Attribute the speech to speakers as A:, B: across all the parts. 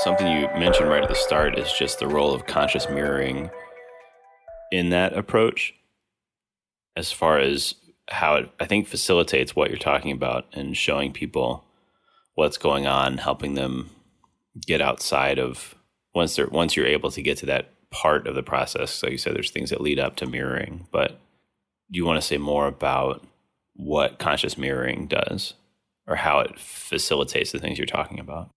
A: Something you mentioned right at the start is just the role of conscious mirroring in that approach, as far as how it, I think, facilitates what you're talking about and showing people what's going on, helping them get outside of once you're able to get to that part of the process. So you said there's things that lead up to mirroring, but do you want to say more about what conscious mirroring does or how it facilitates the things you're talking about?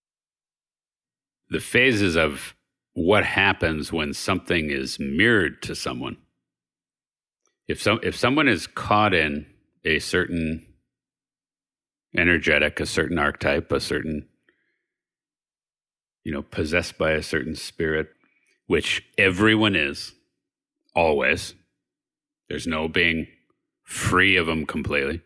B: The phases of what happens when something is mirrored to someone. If someone is caught in a certain energetic, a certain archetype, a certain, possessed by a certain spirit, which everyone is, always. There's no being free of them completely.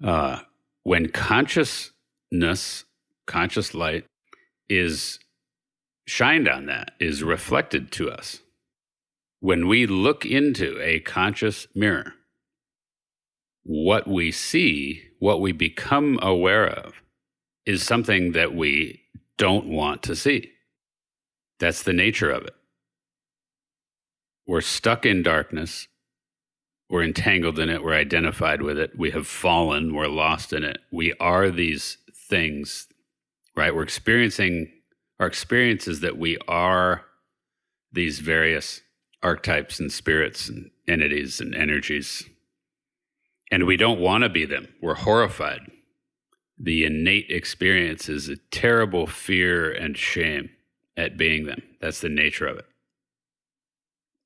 B: When consciousness, conscious light is shined on that, is reflected to us. When we look into a conscious mirror, what we see, what we become aware of, is something that we don't want to see. That's the nature of it. We're stuck in darkness. We're entangled in it. We're identified with it. We have fallen. We're lost in it. We are these things, right? We're experiencing, our experience is that we are these various archetypes and spirits and entities and energies. And we don't want to be them. We're horrified. The innate experience is a terrible fear and shame at being them. That's the nature of it.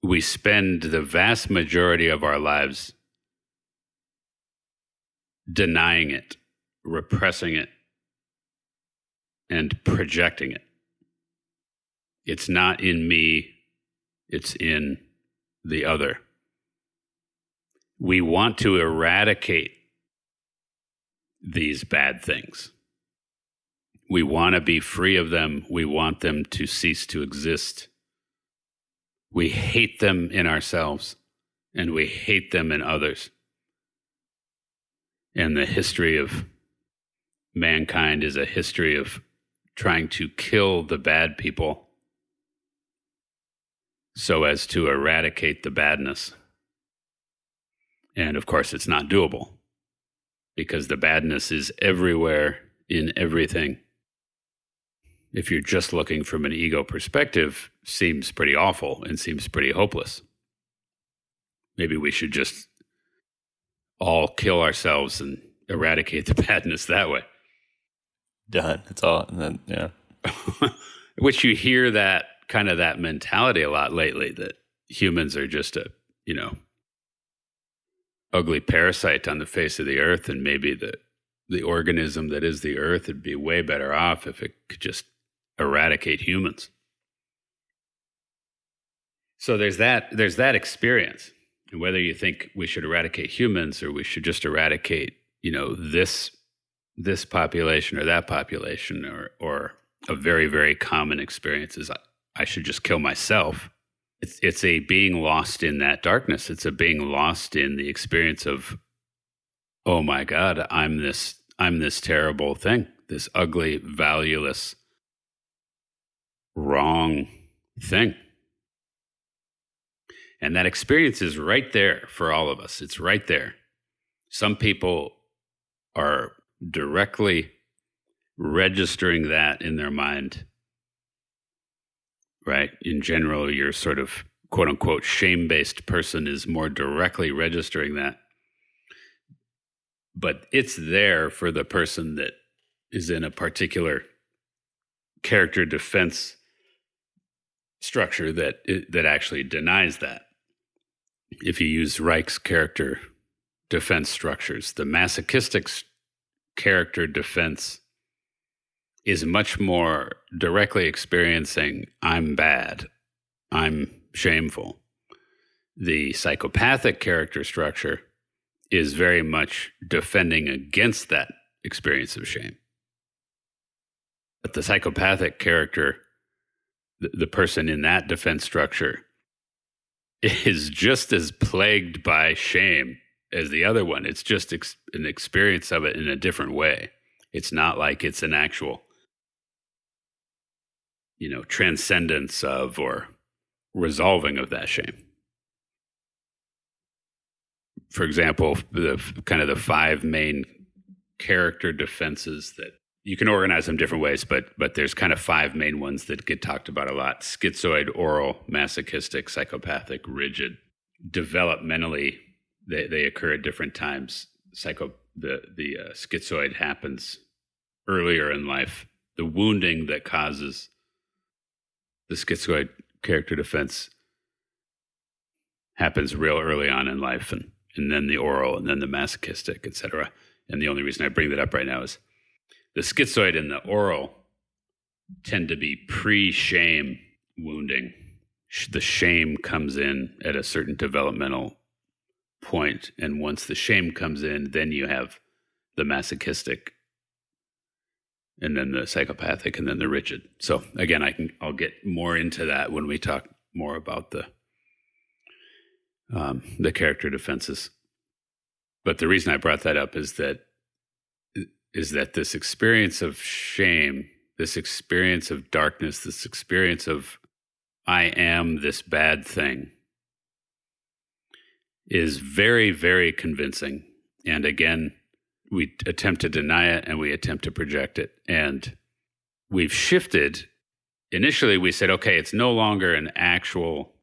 B: We spend the vast majority of our lives denying it, repressing it, and projecting it. It's not in me, it's in the other. We want to eradicate these bad things. We want to be free of them. We want them to cease to exist. We hate them in ourselves, and we hate them in others. And the history of mankind is a history of trying to kill the bad people so as to eradicate the badness. And of course, it's not doable because the badness is everywhere in everything. If you're just looking from an ego perspective, seems pretty awful and seems pretty hopeless. Maybe we should just all kill ourselves and eradicate the badness that way.
A: Done. It's all, and then, yeah.
B: Which you hear that kind of that mentality a lot lately, that humans are just a, ugly parasite on the face of the earth, and maybe the organism that is the earth would be way better off if it could just eradicate humans. So there's that experience. And whether you think we should eradicate humans or we should just eradicate, this population or that population, or a very, very common experience is I should just kill myself. It's a being lost in that darkness. It's a being lost in the experience of, oh my God, I'm this terrible thing, this ugly, valueless, wrong thing. And that experience is right there for all of us. It's right there. Some people are directly registering that in their mind, right? In general, your sort of quote unquote shame-based person is more directly registering that. But it's there for the person that is in a particular character defense structure that actually denies that. If you use Reich's character defense structures, the masochistic character defense is much more directly experiencing, I'm bad, I'm shameful. The psychopathic character structure is very much defending against that experience of shame. But the psychopathic character, the person in that defense structure, is just as plagued by shame as the other one. It's just an experience of it in a different way. It's not like it's an actual transcendence of or resolving of that shame. For example, the kind of the 5 main character defenses that you can organize them different ways, but there's kind of 5 main ones that get talked about a lot: schizoid, oral, masochistic, psychopathic, rigid. Developmentally, they occur at different times. The schizoid happens earlier in life. The wounding that causes the schizoid character defense happens real early on in life, and then the oral, and then the masochistic, etc. And the only reason I bring that up right now is the schizoid and the oral tend to be pre-shame wounding. The shame comes in at a certain developmental point, and once the shame comes in, then you have the masochistic, and then the psychopathic, and then the rigid. So again, I'll get more into that when we talk more about the character defenses. But the reason I brought that up is that this experience of shame, this experience of darkness, this experience of I am this bad thing is very, very convincing. And again, we attempt to deny it and we attempt to project it. And we've shifted. Initially, we said, okay, it's no longer an actual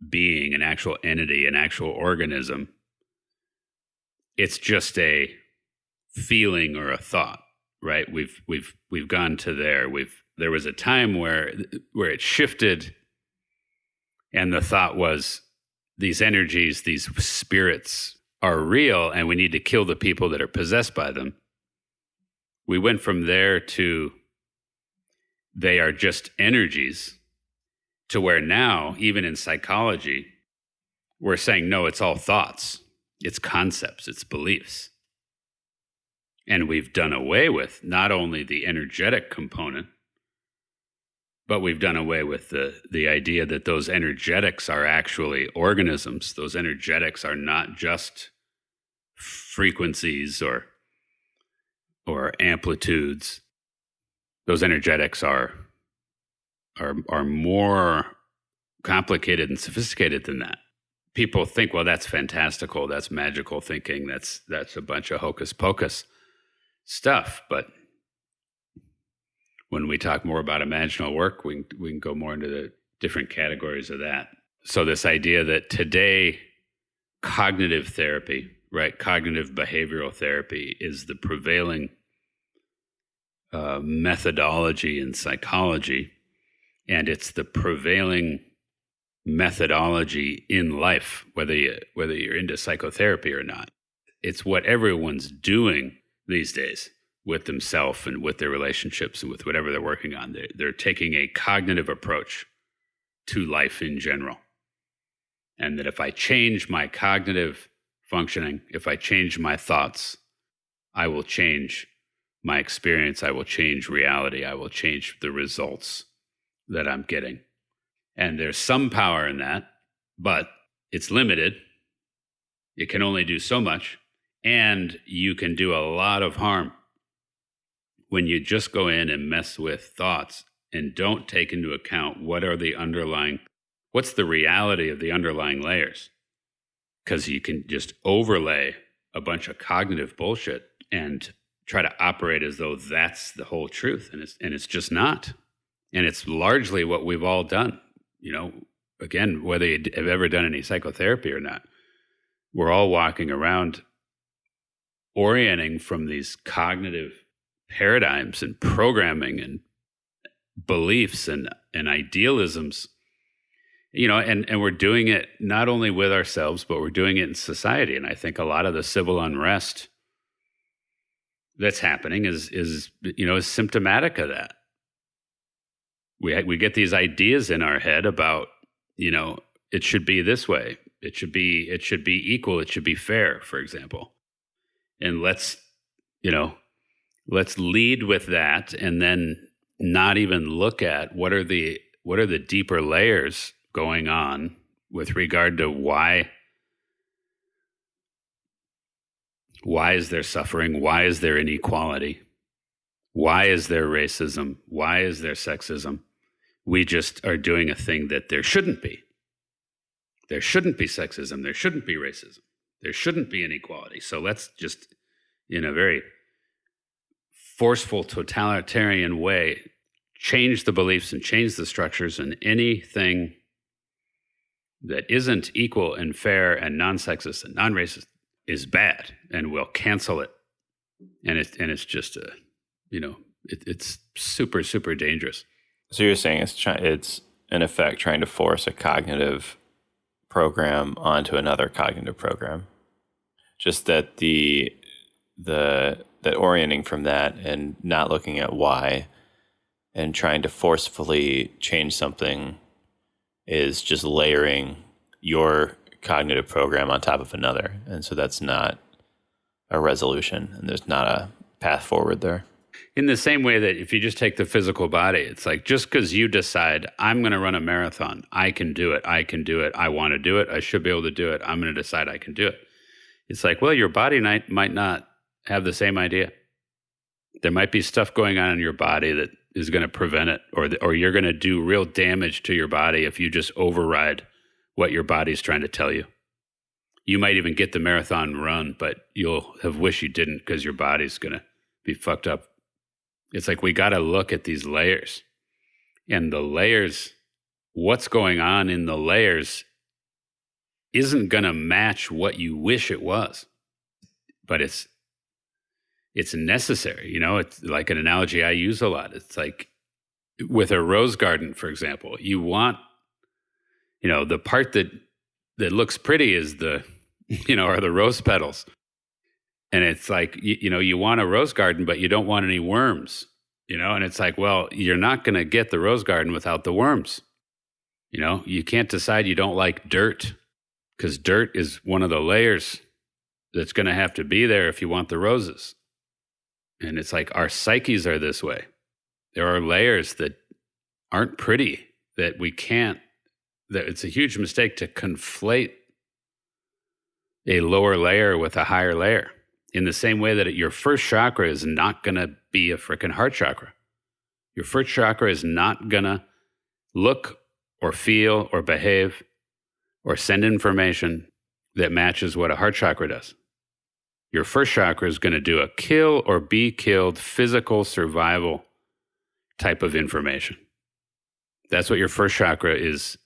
B: being, an actual entity, an actual organism. It's just a feeling or a thought, right? We've gone to there. There was a time where it shifted, and the thought was these energies, these spirits are real, and we need to kill the people that are possessed by them. We went from there to they are just energies, to where now, even in psychology, we're saying, no, it's all thoughts, it's concepts, it's beliefs. And we've done away with not only the energetic component, but we've done away with the idea that those energetics are actually organisms. Those energetics are not just frequencies or amplitudes. Those energetics are more complicated and sophisticated than that. People think, well, that's fantastical, that's magical thinking, that's a bunch of hocus pocus stuff. But when we talk more about imaginal work, we can go more into the different categories of that. So this idea that today cognitive therapy, right, cognitive behavioral therapy is the prevailing methodology in psychology, and it's the prevailing methodology in life, whether you're into psychotherapy or not. It's what everyone's doing these days with themselves and with their relationships and with whatever they're working on. They're taking a cognitive approach to life in general. And that if I change my cognitive functioning, if I change my thoughts, I will change my experience, I will change reality, I will change the results that I'm getting. And there's some power in that, but it's limited. It can only do so much, and you can do a lot of harm when you just go in and mess with thoughts and don't take into account what's the reality of the underlying layers. Because you can just overlay a bunch of cognitive bullshit and try to operate as though that's the whole truth, and it's just not. And it's largely what we've all done. Again, whether you have ever done any psychotherapy or not, we're all walking around orienting from these cognitive paradigms and programming and beliefs and idealisms, and we're doing it not only with ourselves, but we're doing it in society. And I think a lot of the civil unrest that's happening is symptomatic of that. We get these ideas in our head about, it should be this way. It should be equal. It should be fair, for example. And let's lead with that, and then not even look at what are the deeper layers going on with regard to why is there suffering? Why is there inequality? Why is there racism? Why is there sexism? We just are doing a thing that there shouldn't be. There shouldn't be sexism. There shouldn't be racism. There shouldn't be inequality. So let's just, in a very forceful, totalitarian way, change the beliefs and change the structures, and anything that isn't equal and fair and non-sexist and non-racist is bad, and we'll cancel it. And it's just it's super, super dangerous.
A: So you're saying it's in effect trying to force a cognitive program onto another cognitive program. Just that that orienting from that and not looking at why and trying to forcefully change something is just layering your cognitive program on top of another. And so that's not a resolution, and there's not a path forward there.
B: In the same way that if you just take the physical body, it's like, just because you decide, I'm going to run a marathon, I can do it, I want to do it, I should be able to do it, I'm going to decide I can do it. It's like, well, your body might not have the same idea. There might be stuff going on in your body that is going to prevent it, or you're going to do real damage to your body if you just override what your body's trying to tell you. You might even get the marathon run, but you'll have wished you didn't because your body's going to be fucked up. It's like, we got to look at these layers, and the layers, what's going on in the layers isn't going to match what you wish it was, but it's necessary. It's like an analogy I use a lot. It's like with a rose garden, for example, you want, the part that looks pretty is are the rose petals. And it's like, you want a rose garden, but you don't want any worms, and it's like, well, you're not going to get the rose garden without the worms. You can't decide you don't like dirt, because dirt is one of the layers that's going to have to be there if you want the roses. And it's like, our psyches are this way. There are layers that aren't pretty, that it's a huge mistake to conflate a lower layer with a higher layer. In the same way that your first chakra is not going to be a freaking heart chakra. Your first chakra is not going to look or feel or behave or send information that matches what a heart chakra does. Your first chakra is going to do a kill or be killed physical survival type of information. That's what your first chakra is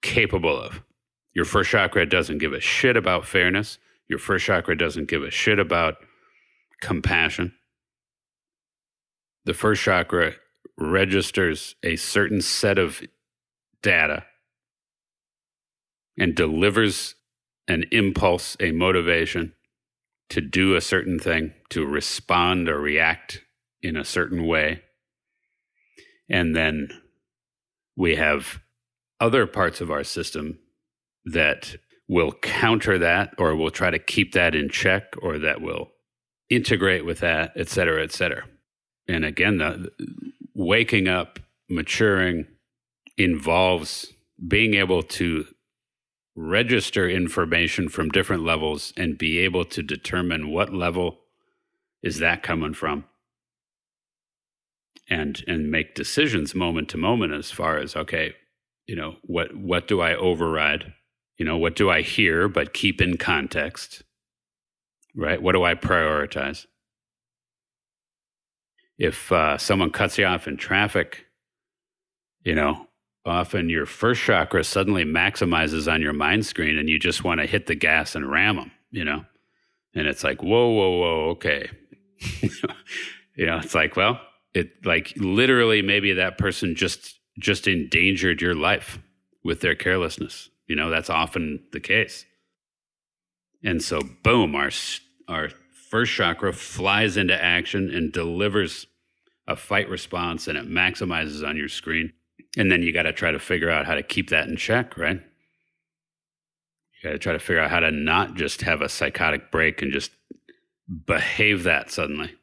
B: capable of. Your first chakra doesn't give a shit about fairness. Your first chakra doesn't give a shit about compassion. The first chakra registers a certain set of data and delivers an impulse, a motivation to do a certain thing, to respond or react in a certain way. And then we have other parts of our system that will counter that, or will try to keep that in check, or that will integrate with that, et cetera, et cetera. And again, the waking up, maturing involves being able to register information from different levels and be able to determine what level is that coming from, and make decisions moment to moment as far as, okay, what do I override? What do I hear but keep in context, right? What do I prioritize? If someone cuts you off in traffic, often your first chakra suddenly maximizes on your mind screen, and you just want to hit the gas and ram them, And it's like, whoa, okay. It's like, well, it like literally maybe that person just endangered your life with their carelessness. That's often the case. And so, boom, our first chakra flies into action and delivers a fight response, and it maximizes on your screen. And then you got to try to figure out how to keep that in check, right? You got to try to figure out how to not just have a psychotic break and just behave that suddenly.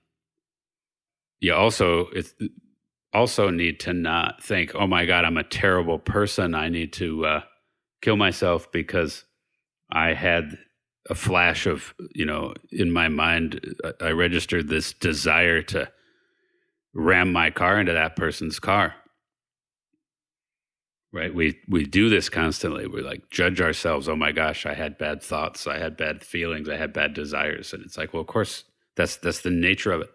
B: You also need to not think, oh my God, I'm a terrible person, I need to kill myself because I had a flash of, in my mind, I registered this desire to ram my car into that person's car. right? We do this constantly. We like judge ourselves. Oh my gosh, I had bad thoughts. I had bad feelings. I had bad desires. And it's like, well, of course, that's the nature of it.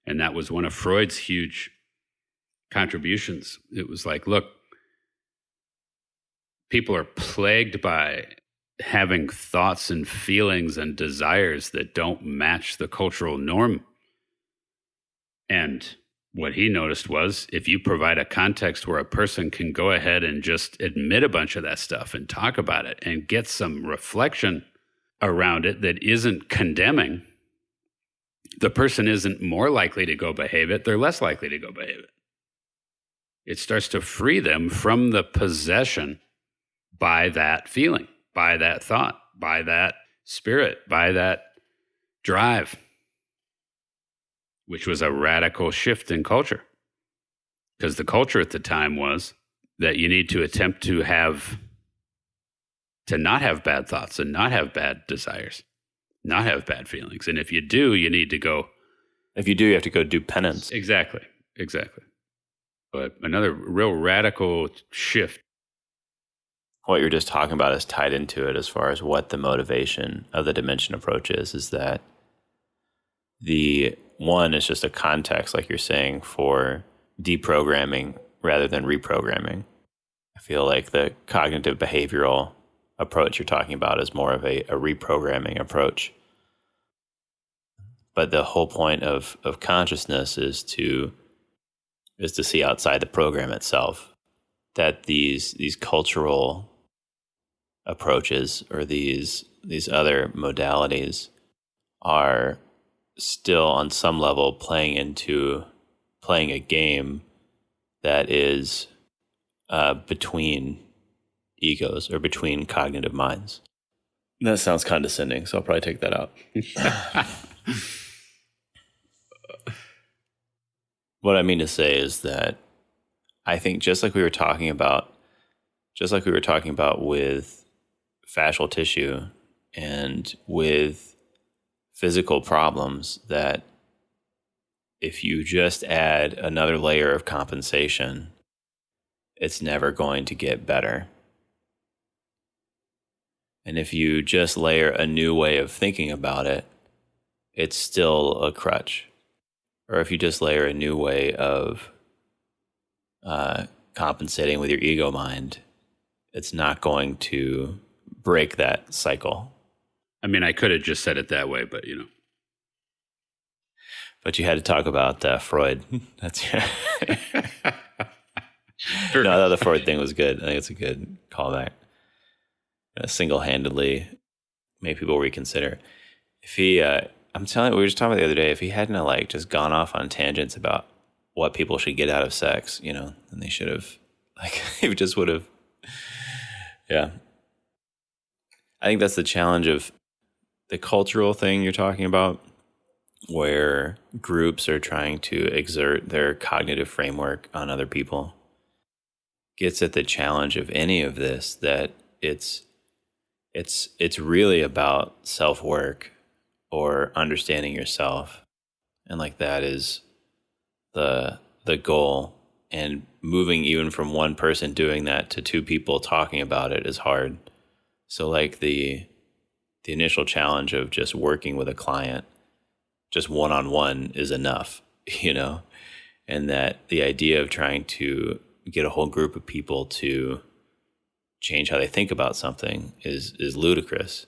B: And that was one of Freud's huge contributions. It was like, look, people are plagued by having thoughts and feelings and desires that don't match the cultural norm. And what he noticed was if you provide a context where a person can go ahead and just admit a bunch of that stuff and talk about it and get some reflection around it that isn't condemning, the person isn't more likely to go behave it, they're less likely to go behave it. It starts to free them from the possession by that feeling, by that thought, by that spirit, by that drive, which was a radical shift in culture. Because the culture at the time was that you need to attempt to not have bad thoughts and not have bad desires, not have bad feelings. And if you do, you need to go.
A: If you do, you have to go do penance.
B: Exactly. But another real radical shift.
A: What you're just talking about is tied into it as far as what the motivation of the dimension approach is that the one is just a context, like you're saying, for deprogramming rather than reprogramming. I feel like the cognitive behavioral approach you're talking about is more of a reprogramming approach. But the whole point of consciousness is to see outside the program itself, that these cultural approaches or these other modalities are still on some level playing a game that is between egos or between cognitive minds. That sounds condescending, so I'll probably take that out. What I mean to say is that I think just like we were talking about with fascial tissue and with physical problems, that if you just add another layer of compensation, it's never going to get better. And if you just layer a new way of thinking about it, it's still a crutch. Or if you just layer a new way of compensating with your ego mind, it's not going to break that cycle.
B: I mean, I could have just said it that way, but
A: But you had to talk about Freud. That's
B: Sure.
A: No, I thought the Freud thing was good. I think it's a good callback. Single-handedly make people reconsider. If he, I'm telling you, we were just talking about the other day, if he hadn't just gone off on tangents about what people should get out of sex, then they should have, he just would have, yeah. I think that's the challenge of the cultural thing you're talking about, where groups are trying to exert their cognitive framework on other people. Gets at the challenge of any of this, that it's really about self-work or understanding yourself. And that is the goal. And moving even from one person doing that to two people talking about it is hard. So the initial challenge of just working with a client, just one-on-one is enough, and that the idea of trying to get a whole group of people to change how they think about something is ludicrous,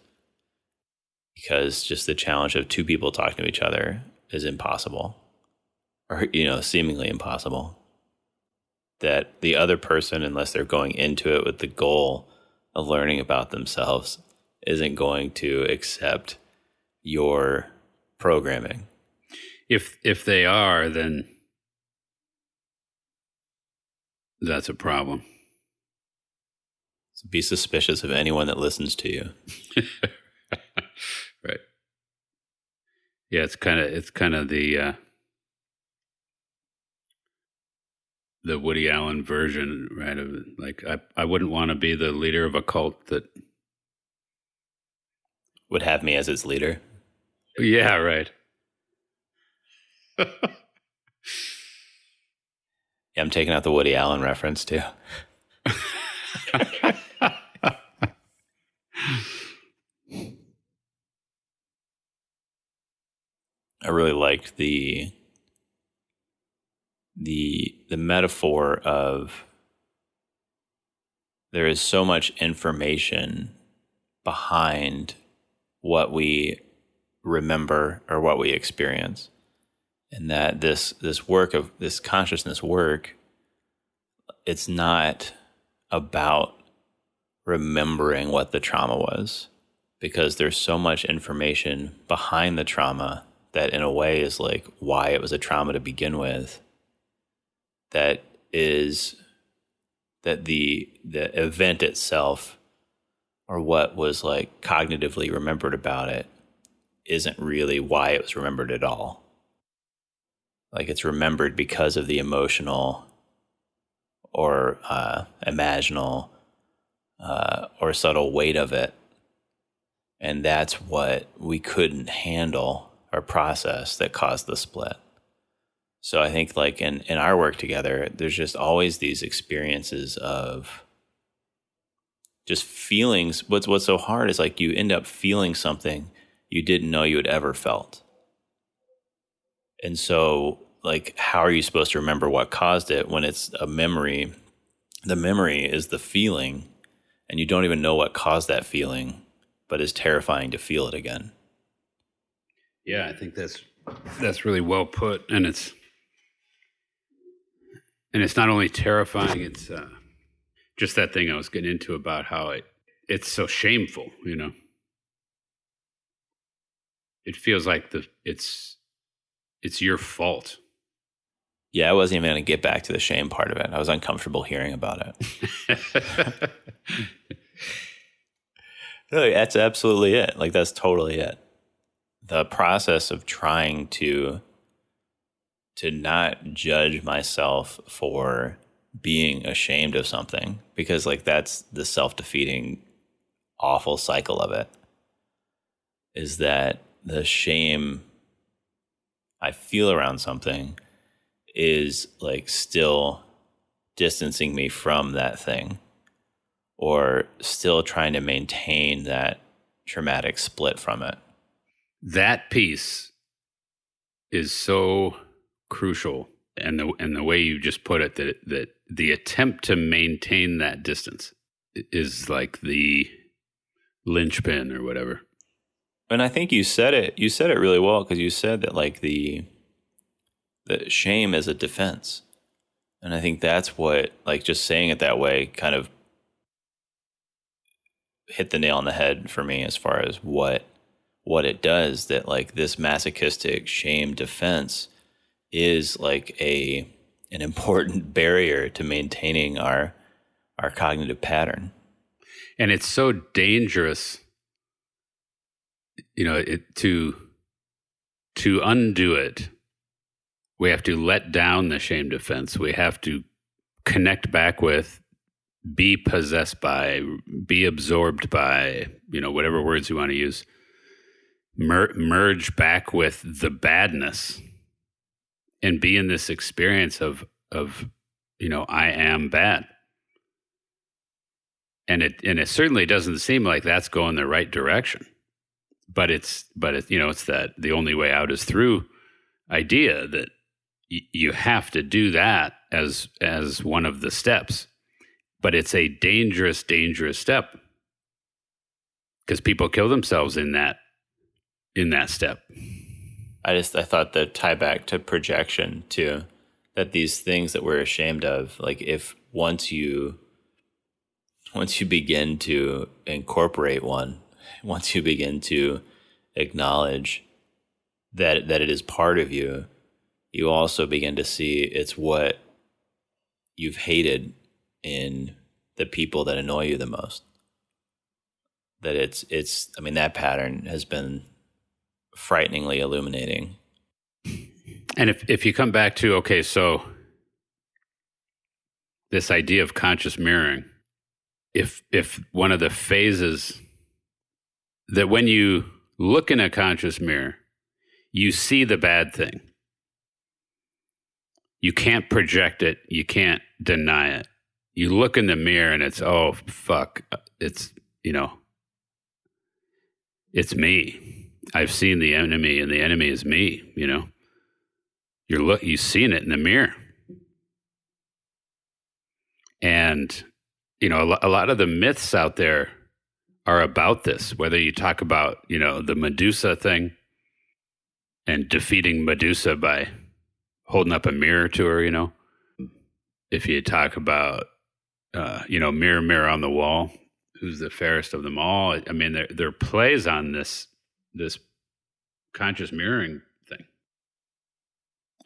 A: because just the challenge of two people talking to each other is impossible, or seemingly impossible. That the other person, unless they're going into it with the goal of learning about themselves, isn't going to accept your programming.
B: If they are, then that's a problem.
A: So be suspicious of anyone that listens to you.
B: Right. Yeah, it's kind of the Woody Allen version, right? Of I wouldn't want to be the leader of a cult that
A: would have me as its leader.
B: Yeah, right.
A: Yeah, I'm taking out the Woody Allen reference too. I really liked the metaphor of there is so much information behind what we remember or what we experience, and that this consciousness work, it's not about remembering what the trauma was, because there's so much information behind the trauma that in a way is like why it was a trauma to begin with, that is that the event itself or what was like cognitively remembered about it isn't really why it was remembered at all. Like it's remembered because of the emotional or imaginal or subtle weight of it. And that's what we couldn't handle or process that caused the split. So I think like in our work together, there's just always these experiences of just feelings. What's so hard is like you end up feeling something you didn't know you had ever felt. And so like, how are you supposed to remember what caused it when it's a memory? The memory is the feeling, and you don't even know what caused that feeling, but it's terrifying to feel it again.
B: Yeah, I think that's really well put, and it's not only terrifying, it's just that thing I was getting into about how it's so shameful, you know. It feels like it's your fault.
A: Yeah, I wasn't even going to get back to the shame part of it. I was uncomfortable hearing about it. Really, that's absolutely it. Like, that's totally it. The process of trying to not judge myself for being ashamed of something, because like that's the self-defeating, awful cycle of it, is that the shame I feel around something is like still distancing me from that thing, or still trying to maintain that traumatic split from it.
B: That piece is so crucial, and the way you just put it, that the attempt to maintain that distance is like the linchpin or whatever.
A: And I think you said it really well, because you said that like the shame is a defense. And I think that's what, like, just saying it that way kind of hit the nail on the head for me as far as what it does, that like this masochistic shame defense is like an important barrier to maintaining our cognitive pattern.
B: And it's so dangerous, you know, to undo it. We have to let down the shame defense. We have to connect back with, be possessed by, be absorbed by, you know, whatever words you want to use. Merge back with the badness and be in this experience of, you know, I am bad. And it certainly doesn't seem like that's going the right direction. But it's you know, it's that the only way out is through idea that you have to do that as one of the steps. But it's a dangerous step, because people kill themselves in that step.
A: I thought the tie back to projection too, that these things that we're ashamed of, like if once you begin to incorporate one, once you begin to acknowledge that it is part of you, you also begin to see it's what you've hated in the people that annoy you the most. That it's I mean, that pattern has been frighteningly illuminating.
B: And if you come back to, okay, so this idea of conscious mirroring, if one of the phases that when you look in a conscious mirror, you see the bad thing. You can't project it. You can't deny it. You look in the mirror and it's, oh, fuck. It's, it's me. I've seen the enemy and the enemy is me, You've seen it in the mirror. And, a lot of the myths out there are about this, whether you talk about, the Medusa thing and defeating Medusa by holding up a mirror to her, If you talk about, mirror, mirror on the wall, who's the fairest of them all? I mean, there are plays on this conscious mirroring thing.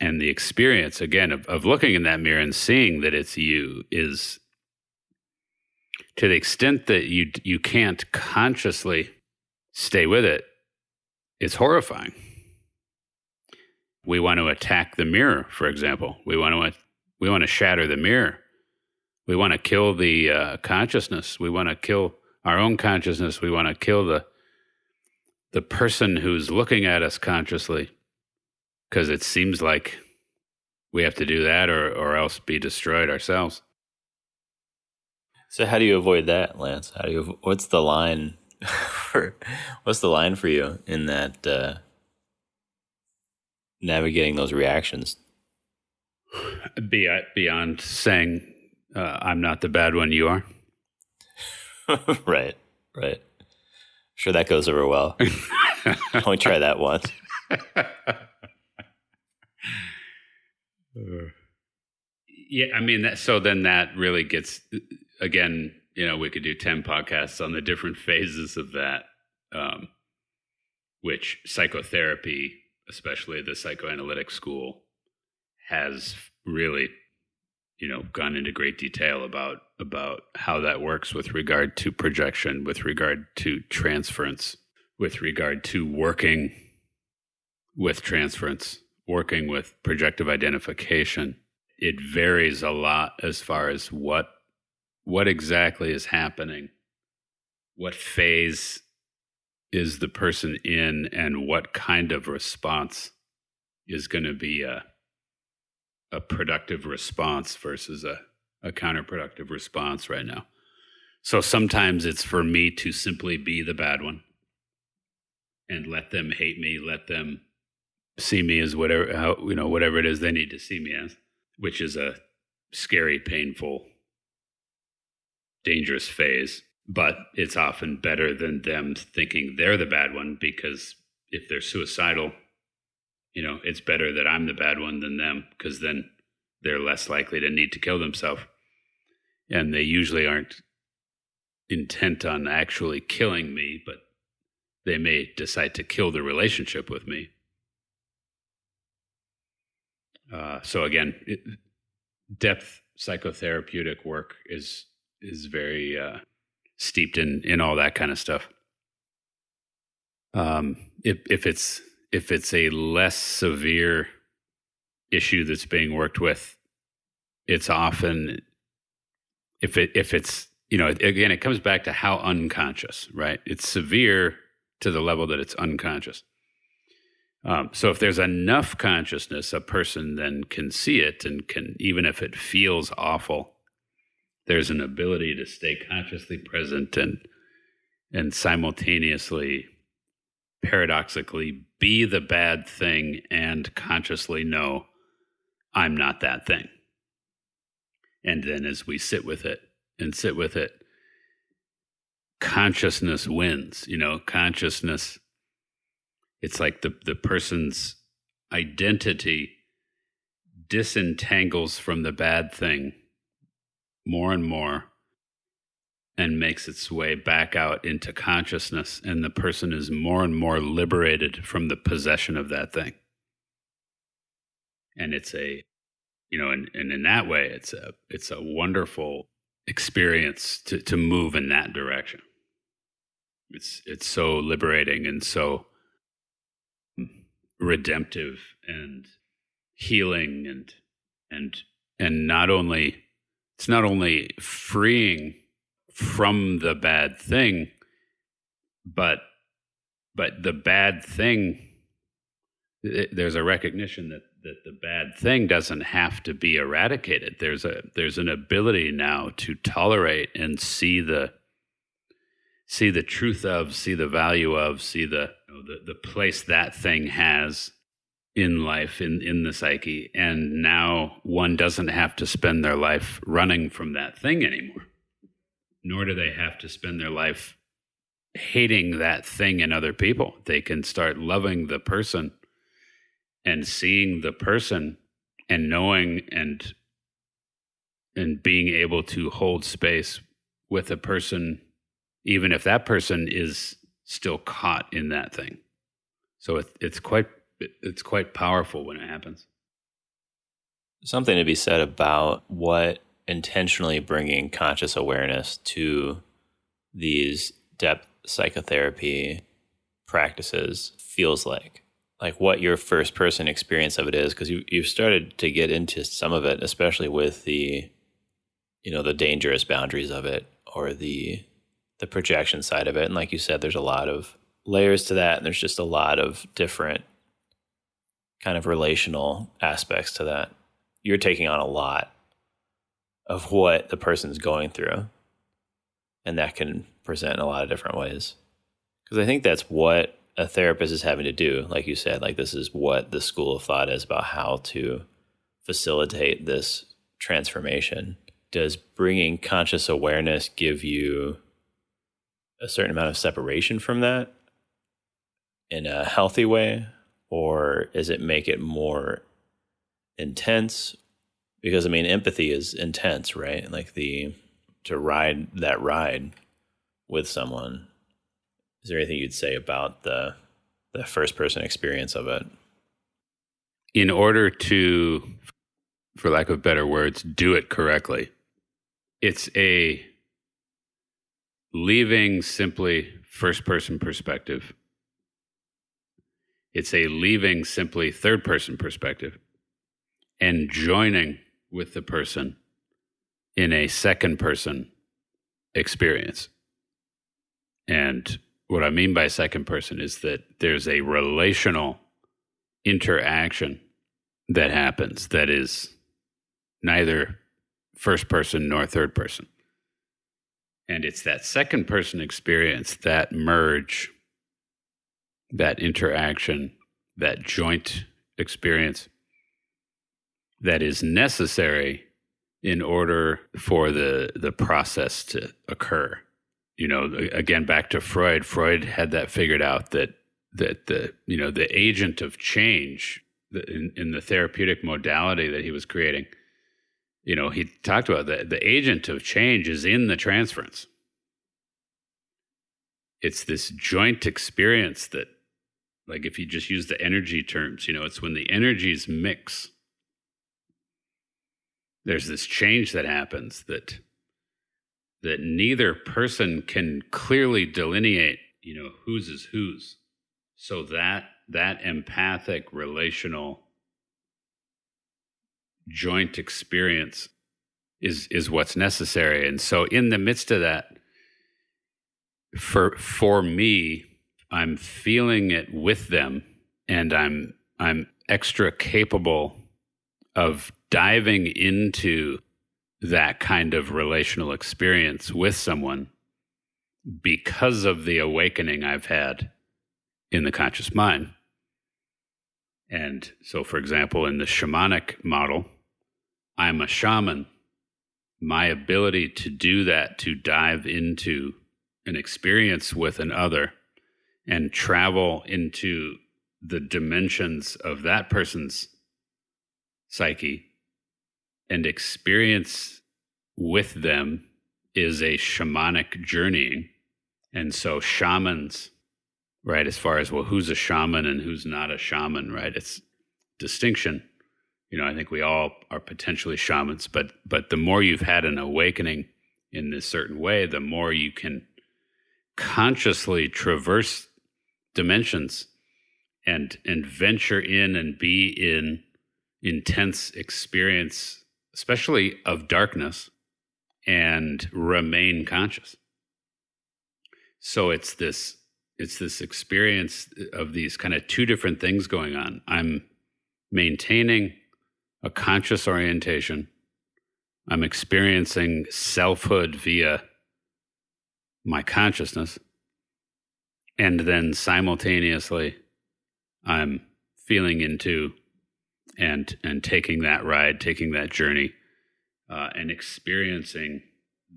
B: And the experience, again, of looking in that mirror and seeing that it's you is, to the extent that you can't consciously stay with it, it's horrifying. We want to attack the mirror, for example. We want to shatter the mirror. We want to kill the consciousness. We want to kill our own consciousness. We want to kill the person who's looking at us consciously, because it seems like we have to do that or else be destroyed ourselves.
A: So how do you avoid that, Lance? What's the line for you in that navigating those reactions?
B: Beyond saying, I'm not the bad one, you are.
A: Right. Sure, that goes over well. Only try that once.
B: Yeah, I mean, that really gets, again, we could do 10 podcasts on the different phases of that, which psychotherapy, especially the psychoanalytic school, has really, gone into great detail about how that works with regard to projection, with regard to transference, with regard to working with transference, working with projective identification. It varies a lot as far as what exactly is happening, what phase is the person in, and what kind of response is going to be a productive response versus a counterproductive response right now. So sometimes it's for me to simply be the bad one and let them hate me, let them see me as whatever it is they need to see me as, which is a scary, painful, dangerous phase. But it's often better than them thinking they're the bad one, because if they're suicidal, it's better that I'm the bad one than them, because then they're less likely to need to kill themselves. And they usually aren't intent on actually killing me, but they may decide to kill the relationship with me. So again, depth psychotherapeutic work is very steeped in all that kind of stuff. If it's a less severe issue that's being worked with, it's often, if it's again, it comes back to how unconscious, right? It's severe to the level that it's unconscious. So if there's enough consciousness, a person then can see it and can, even if it feels awful, there's an ability to stay consciously present and simultaneously, paradoxically, be the bad thing and consciously know I'm not that thing. And then as we sit with it, consciousness wins. Consciousness, it's like the person's identity disentangles from the bad thing more and more and makes its way back out into consciousness, and the person is more and more liberated from the possession of that thing. And it's and in that way, it's a wonderful experience to move in that direction. It's so liberating and so redemptive and healing and not only it's not only freeing from the bad thing, but the bad thing, there's a recognition the bad thing doesn't have to be eradicated. There's an ability now to tolerate and see the truth of, see the value of, see the place that thing has in life, in the psyche. And now one doesn't have to spend their life running from that thing anymore, nor do they have to spend their life hating that thing in other people. They can start loving the person and seeing the person and knowing and being able to hold space with a person, even if that person is still caught in that thing. So it's quite powerful when it happens.
A: Something to be said about what intentionally bringing conscious awareness to these depth psychotherapy practices feels like what your first person experience of it is, because you've started to get into some of it, especially with the dangerous boundaries of it, or the projection side of it. And like you said, there's a lot of layers to that, and there's just a lot of different kind of relational aspects to that. You're taking on a lot of what the person's going through, and that can present in a lot of different ways. Because I think that's what a therapist is having to do. Like you said, like this is what the school of thought is about, how to facilitate this transformation. Does bringing conscious awareness give you a certain amount of separation from that in a healthy way? Or is it make it more intense? Because I mean, empathy is intense, right? Like to ride that ride with someone. Is there anything you'd say about the first person experience of it?
B: In order to, for lack of better words, do it correctly, it's a leaving simply first person perspective. It's a leaving simply third person perspective and joining with the person in a second person experience. And what I mean by second person is that there's a relational interaction that happens that is neither first person nor third person. And it's that second person experience, that merge, that interaction, that joint experience that is necessary in order for the process to occur. Again, back to Freud. Freud had that figured out that the agent of change in the therapeutic modality that he was creating, he talked about the agent of change is in the transference. It's this joint experience that, like if you just use the energy terms, it's when the energies mix, there's this change that happens that neither person can clearly delineate, whose is whose. So that empathic, relational, joint experience is what's necessary. And so in the midst of that, for me, I'm feeling it with them, and I'm extra capable of diving into that kind of relational experience with someone because of the awakening I've had in the conscious mind. And so, for example, in the shamanic model, I'm a shaman. My ability to do that, to dive into an experience with an other and travel into the dimensions of that person's psyche and experience with them, is a shamanic journeying. And so shamans, right, as far as, well, who's a shaman and who's not a shaman, right? It's distinction. I think we all are potentially shamans, but the more you've had an awakening in this certain way, the more you can consciously traverse dimensions and venture in and be in intense experience, especially of darkness, and remain conscious. So it's this experience of these kind of two different things going on. I'm maintaining a conscious orientation. I'm experiencing selfhood via my consciousness. And then simultaneously, I'm feeling into and taking that ride, taking that journey, and experiencing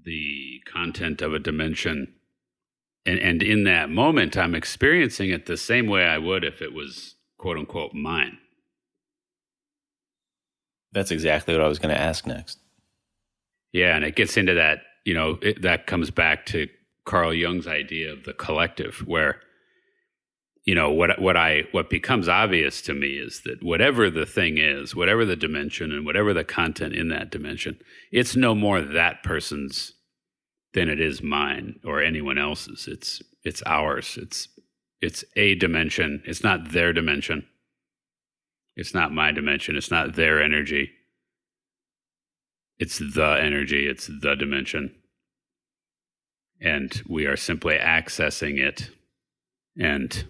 B: the content of a dimension. And in that moment, I'm experiencing it the same way I would if it was, quote unquote, mine.
A: That's exactly what I was going to ask next.
B: Yeah, and it gets into that, that comes back to Carl Jung's idea of the collective, where, what becomes obvious to me is that whatever the thing is, whatever the dimension and whatever the content in that dimension, it's no more that person's than it is mine or anyone else's. It's ours. It's a dimension. It's not their dimension. It's not my dimension. It's not their energy. It's the energy. It's the dimension. And we are simply accessing it and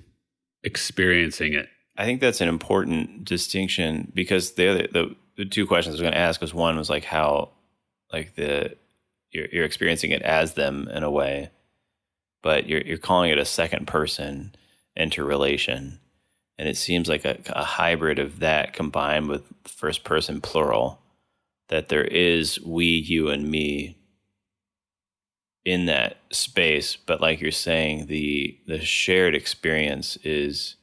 B: experiencing it.
A: I think that's an important distinction, because the two questions I was going to ask was, one was like how, like you're experiencing it as them in a way, but you're calling it a second person interrelation. And it seems like a hybrid of that combined with first person plural, that there is we, you, and me in that space. But like you're saying, the shared experience is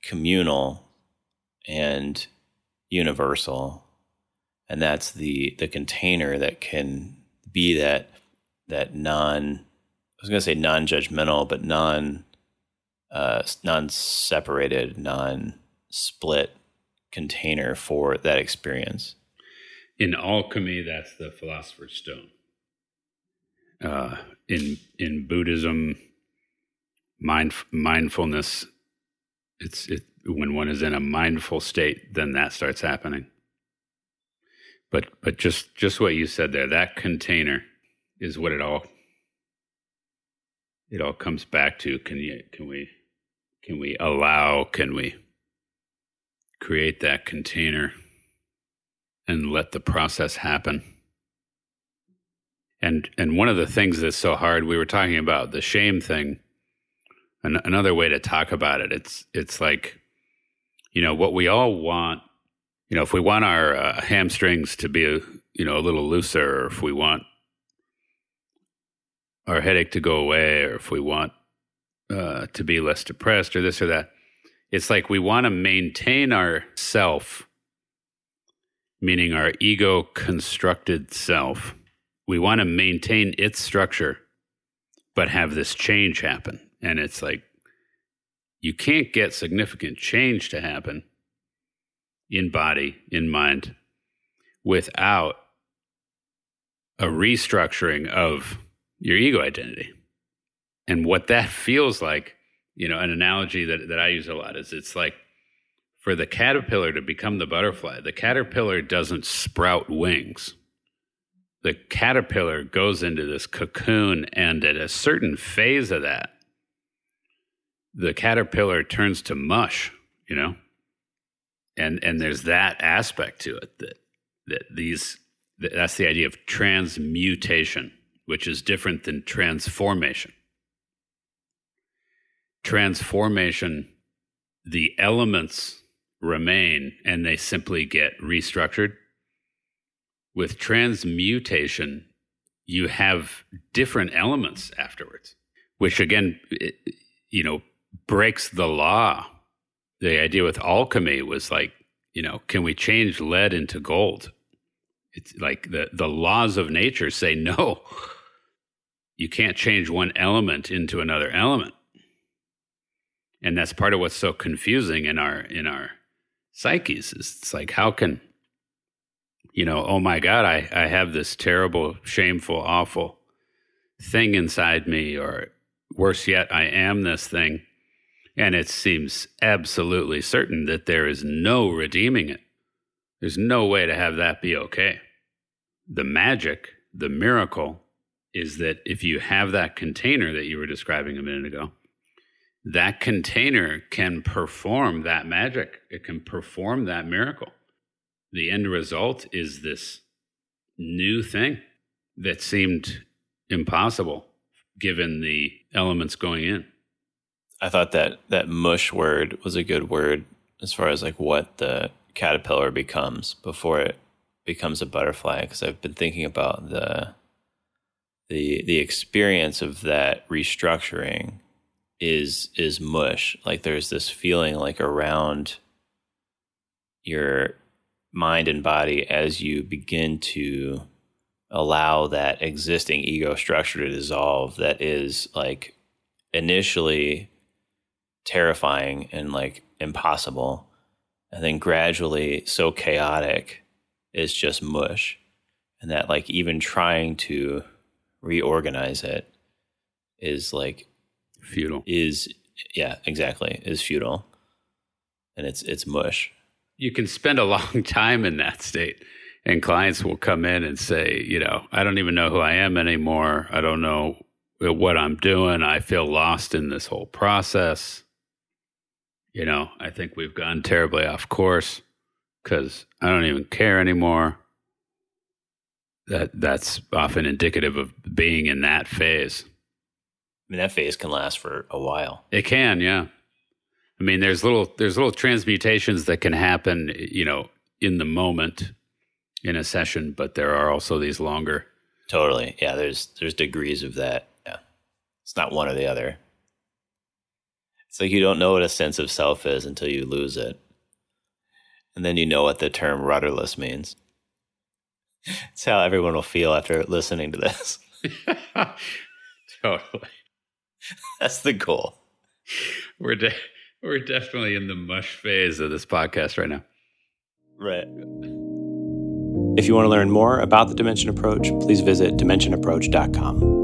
A: communal and universal. And that's the container that can be that I was going to say non-judgmental, but non-separated, non-split container for that experience.
B: In alchemy, that's the philosopher's stone. In Buddhism, mindfulness, when one is in a mindful state, then that starts happening. But just what you said there, that container is what it all comes back to. Can we create that container and let the process happen? And one of the things that's so hard, we were talking about the shame thing. Another way to talk about it, it's like, what we all want. If we want our hamstrings to be a little looser, or if we want our headache to go away, or if we want to be less depressed, or this or that, it's like we want to maintain our self, meaning our ego constructed self. We want to maintain its structure, but have this change happen. And it's like, you can't get significant change to happen in body, in mind, without a restructuring of your ego identity. And what that feels like, an analogy that I use a lot is, it's like for the caterpillar to become the butterfly, the caterpillar doesn't sprout wings. The caterpillar goes into this cocoon, and at a certain phase of that, the caterpillar turns to mush, And there's that aspect to it that's the idea of transmutation, which is different than transformation. Transformation, the elements remain and they simply get restructured. With transmutation, you have different elements afterwards, which again, breaks the law. The idea with alchemy was like, can we change lead into gold? It's like the laws of nature say, no, you can't change one element into another element. And that's part of what's so confusing in our psyches. It's like, how can, oh my God, I have this terrible, shameful, awful thing inside me, or worse yet, I am this thing. And it seems absolutely certain that there is no redeeming it. There's no way to have that be okay. The magic, the miracle, is that if you have that container that you were describing a minute ago, that container can perform that magic. It can perform that miracle. The end result is this new thing that seemed impossible given the elements going in.
A: I thought that mush word was a good word as far as like what the caterpillar becomes before it becomes a butterfly, because I've been thinking about the experience of that restructuring is mush. Like there's this feeling like around your mind and body as you begin to allow that existing ego structure to dissolve, that is like initially terrifying and like impossible, and then gradually so chaotic it's just mush. And that like even trying to reorganize it is like
B: futile.
A: Is futile. And it's mush.
B: You can spend a long time in that state, and clients will come in and say, I don't even know who I am anymore. I don't know what I'm doing. I feel lost in this whole process. I think we've gone terribly off course because I don't even care anymore. That's often indicative of being in that phase.
A: I mean, that phase can last for a while.
B: It can, yeah. I mean, there's little transmutations that can happen, in the moment in a session, but there are also these longer.
A: Totally. Yeah, there's degrees of that. Yeah. It's not one or the other. It's like you don't know what a sense of self is until you lose it. And then you know what the term rudderless means. It's how everyone will feel after listening to this.
B: Totally.
A: That's the goal.
B: We're definitely in the mush phase of this podcast right now.
A: Right. If you want to learn more about the Dimension Approach, please visit dimensionapproach.com.